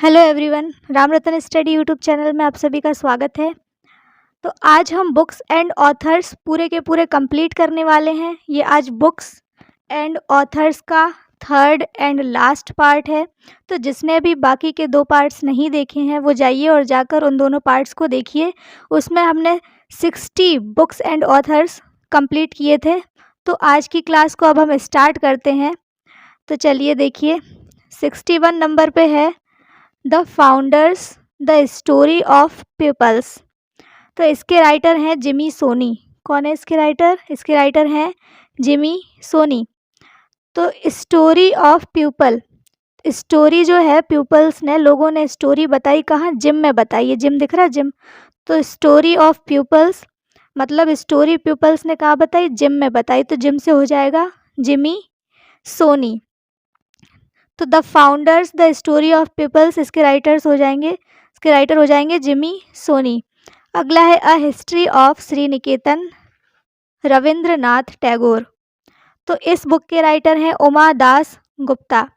Hello everyone, Ram रतन study YouTube channel में आप सभी का स्वागत है। तो आज हम बुक्स एंड ऑथर्स पूरे के पूरे कंप्लीट करने वाले हैं। ये आज बुक्स एंड ऑथर्स का थर्ड एंड लास्ट पार्ट है। तो जिसने अभी बाकी के 2 पार्ट्स नहीं देखे हैं वो जाइए और जाकर उन दोनों पार्ट्स को देखिए। उसमें हमने 60 बुक्स एंड ऑथर्स कंप्लीट किए थे। तो आज की क्लास को अब हम स्टार्ट करते हैं। तो चलिए देखिए, 61 नंबर पे है the founders the story of peoples. तो इसके राइटर हैं जिमी सोनी। कौन है इसके राइटर? इसके राइटर हैं जिमी सोनी। तो स्टोरी ऑफ पीपल, स्टोरी जो है पीपल्स ने, लोगों ने स्टोरी बताई कहाँ? जिम में बताई है। जिम दिख रहा है? जिम। तो स्टोरी ऑफ पीपल्स मतलब स्टोरी पीपल्स ने कहाँ बताई? जिम में बताई। तो जिम से हो जाएगा जिमी सोनी। तो the founders the story of peoples, इसके राइटर्स हो जाएंगे, इसके राइटर हो जाएंगे जिमी सोनी। अगला है अ हिस्ट्री ऑफ श्री निकेतन, रविंद्रनाथ टैगोर। तो इस बुक के राइटर हैं उमा दास गुप्ता।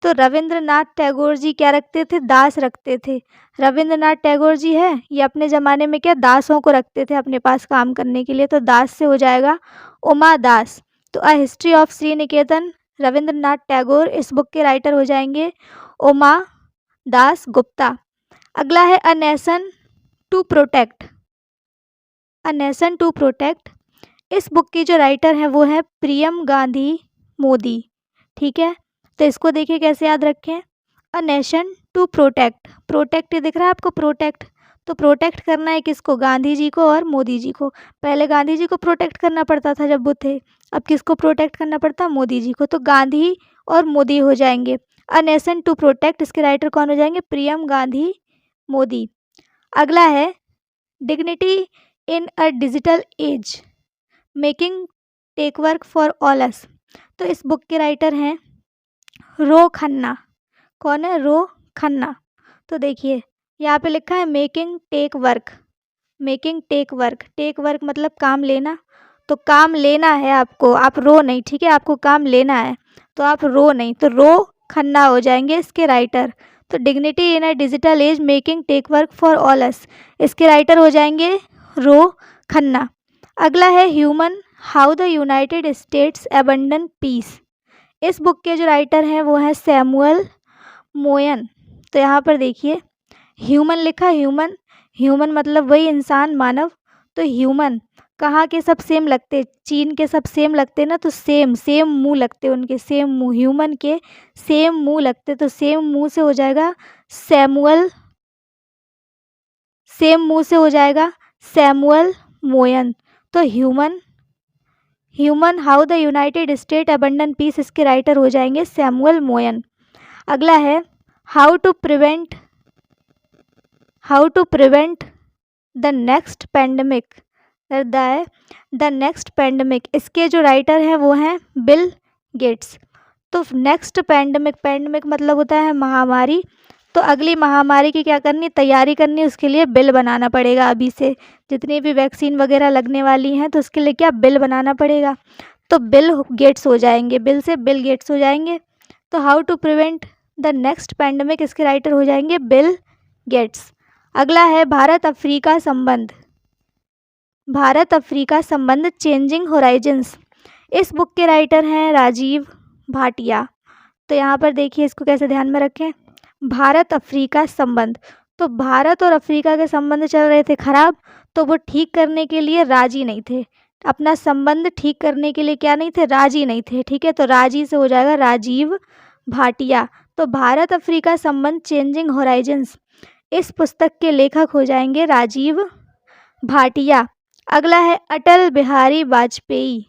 तो रविंद्रनाथ टैगोर जी क्या रखते थे? दास रखते थे। रविंद्रनाथ टैगोर जी है, ये अपने ज़माने में क्या दासों को रखते थे अपने पास काम करने के लिए। तो दास से हो जाएगा उमा दास। तो अ हिस्ट्री ऑफ श्री निकेतन, रविंद्रनाथ टैगोर, इस बुक के राइटर हो जाएंगे उमा दास गुप्ता। अगला है a nation to protect, a nation to protect. इस बुक की जो राइटर हैं वो है प्रियम गांधी मोदी। ठीक है, तो इसको देखिए कैसे याद रखें। A nation to protect, protect ये दिख रहा है आपको? प्रोटेक्ट, तो प्रोटेक्ट करना है किसको? गांधी जी को और मोदी जी को। पहले गांधी जी को प्रोटेक्ट करना पड़ता था जब वो थे, अब किसको प्रोटेक्ट करना पड़ता? मोदी जी को। तो गांधी और मोदी हो जाएंगे। अ नेशन टू प्रोटेक्ट, इसके राइटर कौन हो जाएंगे? प्रियम गांधी मोदी। अगला है dignity in a digital age, making tech work for all us. तो इस बुक के राइटर हैं रो खन्ना। कौन है? रो खन्ना। तो देखिए यहाँ पे लिखा है making tech work, making tech work, tech work मतलब काम लेना। तो काम लेना है आपको, आप रो नहीं, ठीक है? आपको काम लेना है तो आप रो नहीं, तो रो खन्ना हो जाएंगे इसके राइटर। तो dignity in a digital age, making tech work for all us, इसके राइटर हो जाएंगे रो खन्ना। अगला है human how the United States abandon peace. इस बुक के जो राइटर हैं वो हैं सैमुअल मोयन। तो यहाँ पर देखिए ह्यूमन लिखा, ह्यूमन, ह्यूमन मतलब वही इंसान, मानव। तो ह्यूमन कहाँ के सब सेम लगते? चीन के सब सेम लगते ना, तो सेम सेम मुंह लगते उनके, सेम मुंह, ह्यूमन के सेम मुंह लगते। तो सेम मुंह से हो जाएगा सैमुअल, सेम मुंह से हो जाएगा सैमुअल मोयन। तो human, human how the united state abandon peace, इसके राइटर हो जाएंगे सैमुअल मोयन। अगला है how to prevent, how to prevent the next pandemic, the next pandemic, इसके जो राइटर हैं वो हैं बिल गेट्स। तो नेक्स्ट पैंडमिक, पैंडमिक मतलब होता है महामारी। तो अगली महामारी की क्या करनी? तैयारी करनी, उसके लिए बिल बनाना पड़ेगा अभी से। जितनी भी वैक्सीन वगैरह लगने वाली हैं तो उसके लिए क्या? बिल बनाना पड़ेगा। तो बिल गेट्स हो जाएंगे, बिल से बिल गेट्स हो जाएंगे। तो how to prevent the next pandemic, इसके राइटर हो जाएंगे बिल गेट्स। अगला है भारत अफ्रीका संबंध, भारत अफ्रीका संबंध चेंजिंग होराइजन्स। इस बुक के राइटर हैं राजीव भाटिया। तो यहाँ पर देखिए इसको कैसे ध्यान में रखें, भारत अफ्रीका संबंध। तो भारत और अफ्रीका के संबंध चल रहे थे खराब, तो वो ठीक करने के लिए राजी नहीं थे, अपना संबंध ठीक करने के लिए क्या नहीं थे? राजी नहीं थे। ठीक है, तो राजी से हो जाएगा राजीव भाटिया। तो भारत अफ्रीका संबंध चेंजिंग होराइजन्स, इस पुस्तक के लेखक हो जाएंगे राजीव भाटिया। अगला है अटल बिहारी वाजपेयी।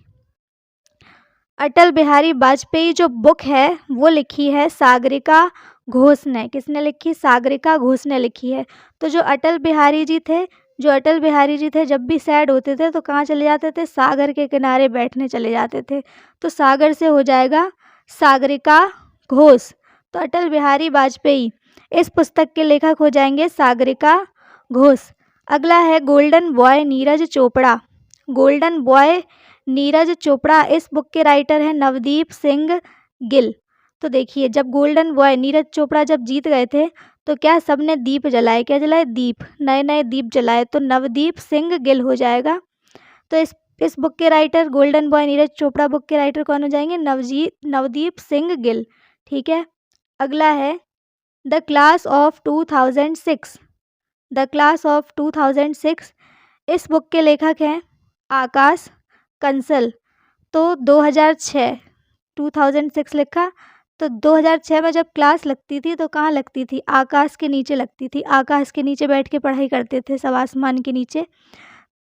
अटल बिहारी वाजपेयी जो बुक है वो लिखी है सागरिका घोष ने। किसने लिखी? सागरिका घोष ने लिखी है। तो जो अटल बिहारी जी थे, जो अटल बिहारी जी थे जब भी सैड होते थे तो कहाँ चले जाते थे? सागर के किनारे बैठने चले जाते थे। तो सागर से हो जाएगा सागरिका घोष। तो अटल बिहारी वाजपेयी, इस पुस्तक के लेखक हो जाएंगे सागरिका घोष। अगला है golden boy Neeraj Chopra, golden boy Neeraj Chopra, इस बुक के राइटर हैं नवदीप सिंह गिल। तो देखिए, जब गोल्डन बॉय नीरज चोपड़ा जब जीत गए थे तो क्या सबने दीप जलाए, क्या जलाए, दीप, नए नए दीप जलाए, तो नवदीप सिंह गिल हो जाएगा। तो इस बुक के writer, golden boy Neeraj Chopra book के राइटर कौन हो जाएंगे, नवदीप सिंह गिल। ठीक है। अगला है the class of 2006। The class of 2006, इस बुक के लेखक हैं आकाश कंसल। तो 2006, 2006 लिखा, तो 2006 में जब क्लास लगती थी तो कहाँ लगती थी, आकाश के नीचे लगती थी। आकाश के नीचे बैठ के पढ़ाई करते थे सब, आसमान के नीचे।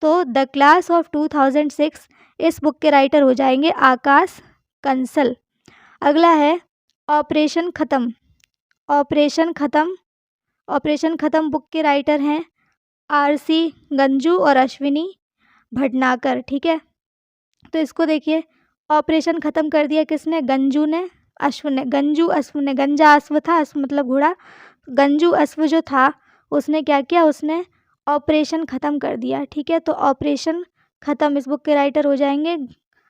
तो द क्लास ऑफ 2006, इस बुक के राइटर हो जाएंगे आकाश कंसल। अगला है ऑपरेशन ख़त्म। ऑपरेशन ख़त्म, ऑपरेशन ख़त्म बुक के राइटर हैं आरसी गंजू और अश्विनी भटनागर। ठीक है। तो इसको देखिए, ऑपरेशन ख़त्म कर दिया किसने, गंजू ने, अश्व ने। गंजू अश्व ने, गंजा अश्व था, अश्व मतलब घोड़ा, गंजू अश्व जो था उसने क्या किया, उसने ऑपरेशन ख़त्म कर दिया। ठीक है। तो ऑपरेशन ख़त्म, इस बुक के राइटर हो जाएंगे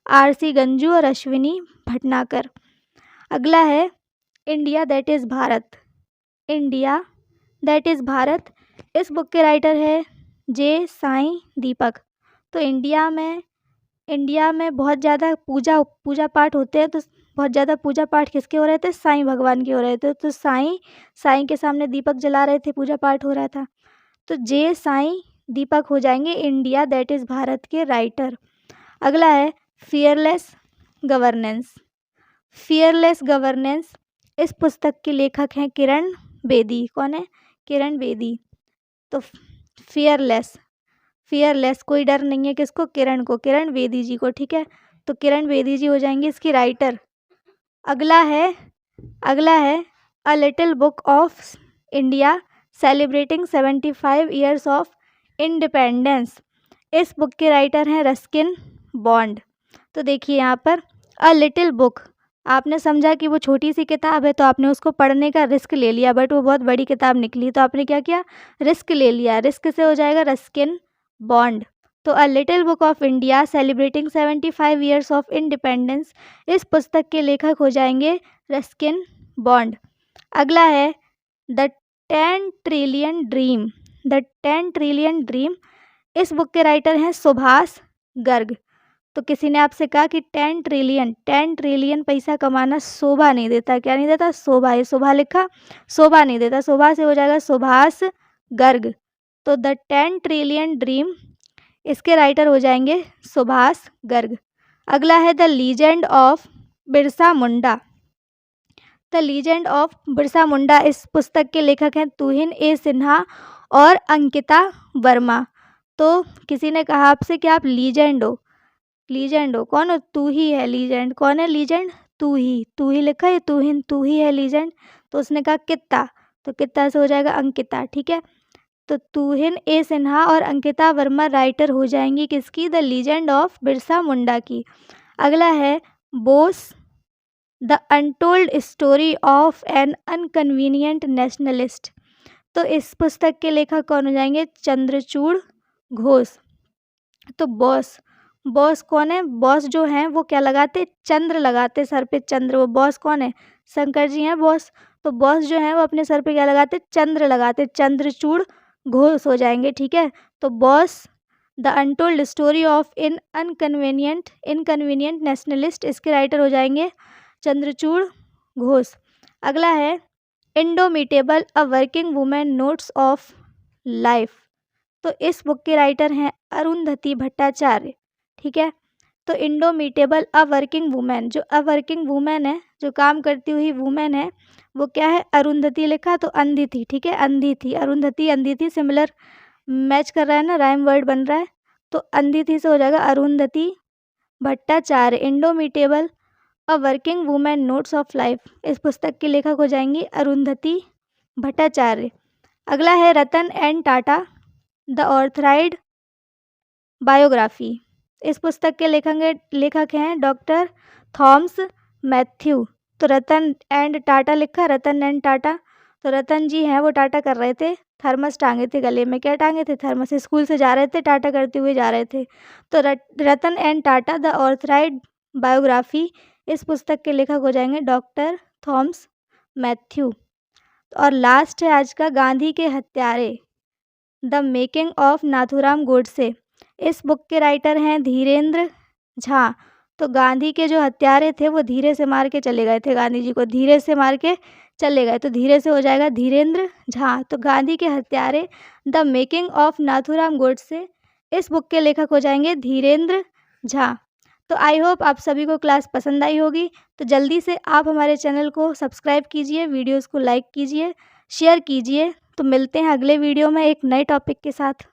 आरसी गंजू और अश्विनी भटनागर। अगला है India that is Bharat. India that is Bharat, इस बुक के राइटर है जे साईं दीपक। तो इंडिया में बहुत ज़्यादा पूजा पाठ होते हैं, तो बहुत ज़्यादा पूजा पाठ किसके हो रहे थे, साईं भगवान के हो रहे थे। तो साईं के सामने दीपक जला रहे थे, पूजा पाठ हो रहा था। तो जे साईं दीपक हो जाएंगे इंडिया दैट इज़ भारत के राइटर। अगला है फियरलेस गवर्नेंस। फियरलेस गवर्नेंस, इस पुस्तक के लेखक हैं किरण बेदी। कौन है, किरण बेदी। तो फियरलेस, फियरलेस, कोई डर नहीं है किसको, किरण को, किरण बेदी जी को। ठीक है। तो किरण बेदी जी हो जाएंगे इसकी राइटर। अगला है a little book of India celebrating 75 years of independence, इस बुक के राइटर हैं रस्किन बॉन्ड। तो देखिए यहाँ पर अ लिटिल बुक, आपने समझा कि वो छोटी सी किताब है तो आपने उसको पढ़ने का रिस्क ले लिया, बट वो बहुत बड़ी किताब निकली तो आपने क्या किया, रिस्क ले लिया। रिस्क से हो जाएगा रस्किन बॉन्ड। तो a little book of India celebrating 75 years of independence, इस पुस्तक के लेखक हो जाएंगे रस्किन बॉन्ड। अगला है the 10 trillion dream. The 10 trillion dream, इस बुक के राइटर हैं सुभाष गर्ग। तो किसी ने आपसे कहा कि 10 ट्रिलियन पैसा कमाना शोभा नहीं देता, क्या नहीं देता, शोभा। ये शोभा लिखा, शोभा नहीं देता, शोभा से हो जाएगा सुभाष गर्ग। तो द 10 ट्रिलियन ड्रीम, इसके राइटर हो जाएंगे सुभाष गर्ग। अगला है the legend of Birsa Munda. The legend of Birsa Munda, इस पुस्तक के लेखक हैं तुहिन ए सिन्हा और अंकिता वर्मा। तो किसी ने कहा आपसे कि आप लीजेंड हो, लीजेंड हो, कौन हो, तू ही है लीजेंड। कौन है लीजेंड, तू ही लिखा है, तुहिन, तू ही है लीजेंड। तो उसने कहा कित्ता, तो कित्ता से हो जाएगा अंकिता। ठीक है। तो तुहिन ए सिन्हा और अंकिता वर्मा राइटर हो जाएंगी किसकी, the legend of Birsa Munda की। अगला है Bose the untold story of an inconvenient nationalist. तो इस पुस्तक के लेखक कौन हो जाएंगे, चंद्रचूड़ घोष। तो बॉस कौन है, बॉस जो हैं वो क्या लगाते, चंद्र लगाते, सर पे चंद्र। वो बॉस कौन है, शंकर जी हैं बॉस। तो बॉस जो है वो अपने सर पे क्या लगाते, चंद्र लगाते, चंद्रचूड़ घोष हो जाएंगे। ठीक है। तो boss the untold story of inconvenient nationalist, इसके राइटर हो जाएंगे चंद्रचूड़ घोष। अगला है indomitable a working women notes of life. तो इस बुक के राइटर हैं अरुंधति भट्टाचार्य। ठीक है। तो इंडोमिटेबल अ वर्किंग वुमेन, जो अ वर्किंग वुमेन है, जो काम करती हुई वुमेन है, वो क्या है, अरुंधति लिखा तो अंधी थी। ठीक है। अंधी थी, अरुंधति अंधी थी, सिमिलर मैच कर रहा है ना, राइम वर्ड बन रहा है। तो अंधी थी से हो जाएगा Arundhati Bhattacharya. Indomitable a working women notes of life, इस पुस्तक के लेखक हो जाएंगी अरुंधति भट्टाचार्य। अगला है रतन एन टाटा द ऑर्थराइड बायोग्राफी, इस पुस्तक के लेखक हैं डॉक्टर थॉमस मैथ्यू। तो रतन एंड टाटा लिखा, रतन एंड टाटा। तो रतन जी हैं वो टाटा कर रहे थे, थर्मस टांगे थे गले में, क्या टांगे थे, थर्मस। स्कूल से जा रहे थे, टाटा करते हुए जा रहे थे। तो रतन एंड टाटा द ऑर्थराइड बायोग्राफी, इस पुस्तक के लेखक हो जाएंगे डॉक्टर थॉमस मैथ्यू। और लास्ट है आज का, गांधी के हत्यारे, the making of Nathuram Godse. इस बुक के राइटर हैं धीरेन्द्र झा। तो गांधी के जो हत्यारे थे वो धीरे से मार के चले गए थे, गांधी जी को धीरे से मार के चले गए, तो धीरे से हो जाएगा धीरेन्द्र झा। तो गांधी के हत्यारे, the making of Nathuram Godse, इस बुक के लेखक हो जाएंगे धीरेन्द्र झा। तो आई होप आप सभी को क्लास पसंद आई होगी। तो जल्दी से आप हमारे चैनल को सब्सक्राइब कीजिए, वीडियोज़ को लाइक कीजिए, शेयर कीजिए। तो मिलते हैं अगले वीडियो में एक नए टॉपिक के साथ।